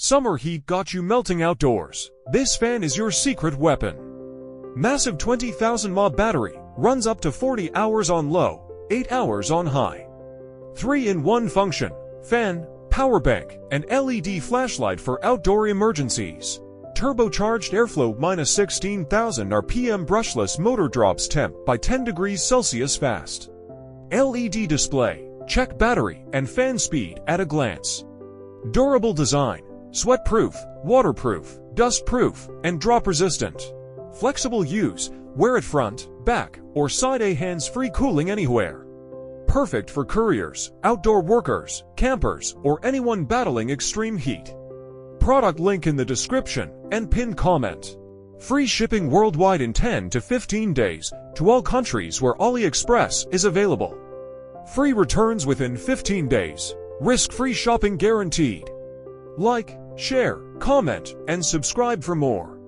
Summer heat got you melting outdoors. This fan is your secret weapon. Massive 20,000 mAh battery, runs up to 40 hours on low, 8 hours on high. 3-in-1 function, fan, power bank, and LED flashlight for outdoor emergencies. Turbocharged airflow -16,000 RPM brushless motor drops temp by 10 degrees Celsius fast. LED display, check battery and fan speed at a glance. Durable design, sweat-proof, waterproof, dust-proof, and drop-resistant. Flexible use, wear it front, back, or side A hands-free cooling anywhere. Perfect for couriers, outdoor workers, campers, or anyone battling extreme heat. Product link in the description and pinned comment. Free shipping worldwide in 10 to 15 days to all countries where AliExpress is available. Free returns within 15 days. Risk-free shopping guaranteed. Like, share, comment, and subscribe for more.